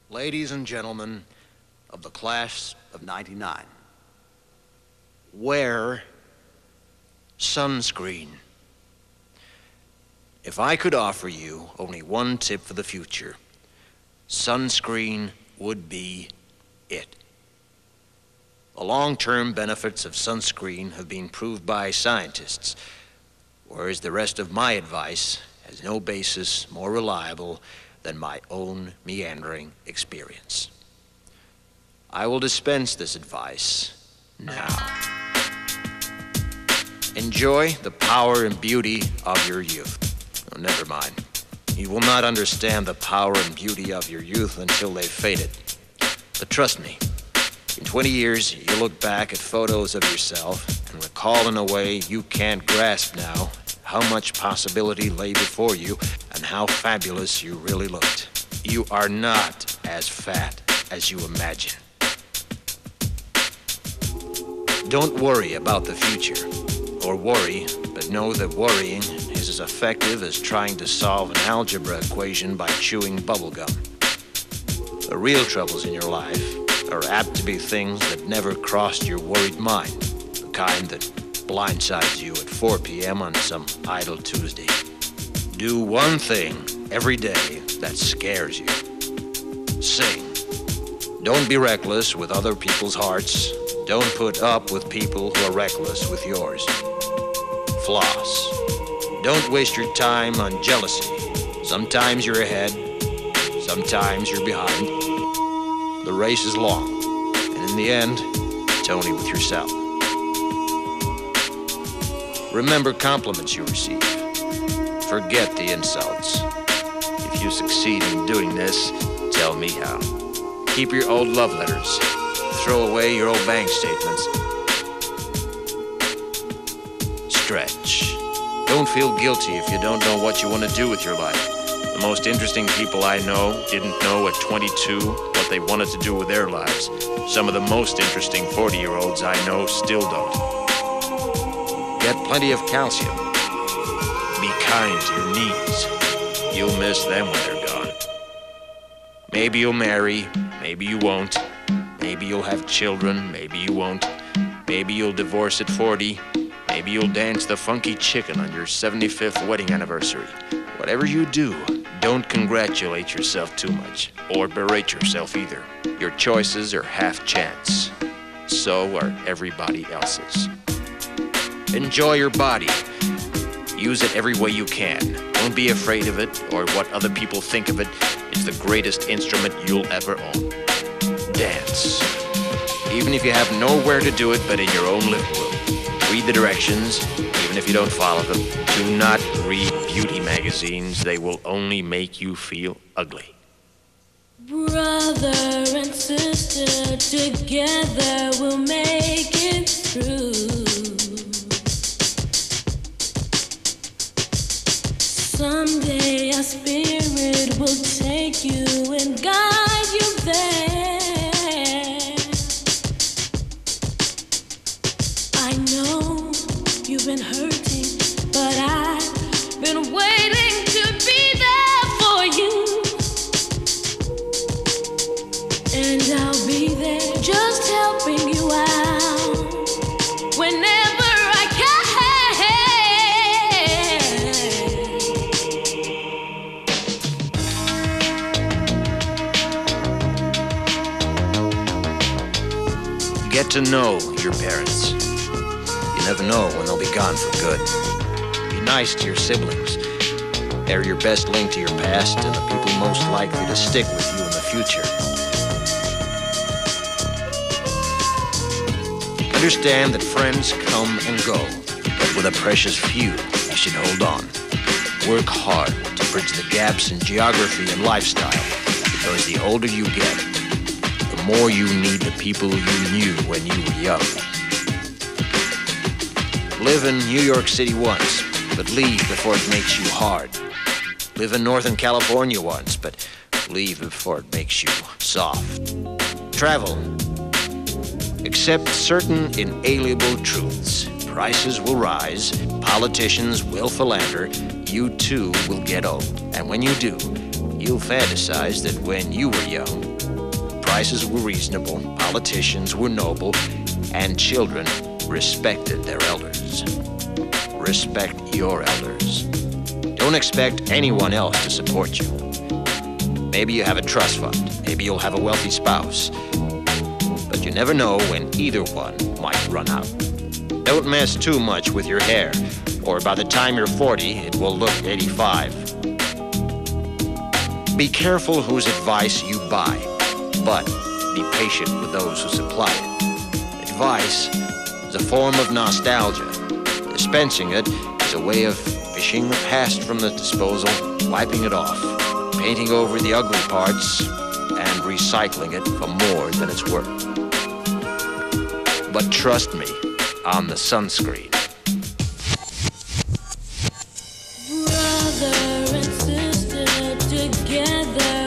Ladies and gentlemen of the class of '99, wear sunscreen. If I could offer you only one tip for the future, sunscreen would be it. The long-term benefits of sunscreen have been proved by scientists, whereas the rest of my advice has no basis more reliable than my own meandering experience. I will dispense this advice now. Enjoy the power and beauty of your youth. Oh, never mind. You will not understand the power and beauty of your youth until they've faded. But trust me, in 20 years, you'll look back at photos of yourself and recall in a way you can't grasp now how much possibility lay before you and how fabulous you really looked. You are not as fat as you imagine. Don't worry about the future, or worry, but know that worrying is as effective as trying to solve an algebra equation by chewing bubblegum. The real troubles in your life are apt to be things that never crossed your worried mind, the kind that blindsides you at 4 p.m. on some idle Tuesday. Do one thing every day that scares you. Sing. Don't be reckless with other people's hearts. Don't put up with people who are reckless with yours. Floss. Don't waste your time on jealousy. Sometimes you're ahead, sometimes you're behind. The race is long, and in the end, it's only with yourself. Remember compliments you receive. Forget the insults. If you succeed in doing this, tell me how. Keep your old love letters. Throw away your old bank statements. Stretch. Don't feel guilty if you don't know what you want to do with your life. The most interesting people I know didn't know at 22 what they wanted to do with their lives. Some of the most interesting 40-year-olds I know still don't. Get plenty of calcium. Be kind to your knees. You'll miss them when they're gone. Maybe you'll marry, maybe you won't. Maybe you'll have children, maybe you won't. Maybe you'll divorce at 40. Maybe you'll dance the funky chicken on your 75th wedding anniversary. Whatever you do, don't congratulate yourself too much, or berate yourself either. Your choices are half chance. So are everybody else's. Enjoy your body. Use it every way you can. Don't be afraid of it or what other people think of it. It's the greatest instrument you'll ever own. Dance. Even if you have nowhere to do it but in your own living room. Read the directions, even if you don't follow them. Do not read beauty magazines. They will only make you feel ugly. Brother and sister, together we'll make it through. Someday our spirit will take you and guide you there. I know you've been hurting, but I've been waiting to be there for you. And I'll be there just helping you out whenever I can. Get to know your parents. You never know when they'll be gone for good. Be nice to your siblings. They're your best link to your past and the people most likely to stick with you in the future. Understand that friends come and go, but with a precious few, you should hold on. Work hard to bridge the gaps in geography and lifestyle, because the older you get, the more you need the people you knew when you were young. Live in New York City once, but leave before it makes you hard. Live in Northern California once, but leave before it makes you soft. Travel. Accept certain inalienable truths. Prices will rise, politicians will philander, you too will get old. And when you do, you'll fantasize that when you were young, prices were reasonable, politicians were noble, and children respected their elders. Respect your elders. Don't expect anyone else to support you. Maybe you have a trust fund. Maybe you'll have a wealthy spouse. But you never know when either one might run out. Don't mess too much with your hair, or by the time you're 40, it will look 85. Be careful whose advice you buy, but be patient with those who supply it. Advice is a form of nostalgia. Dispensing it is a way of fishing the past from the disposal, wiping it off, painting over the ugly parts, and recycling it for more than it's worth. But trust me on the sunscreen. Brother and sister together.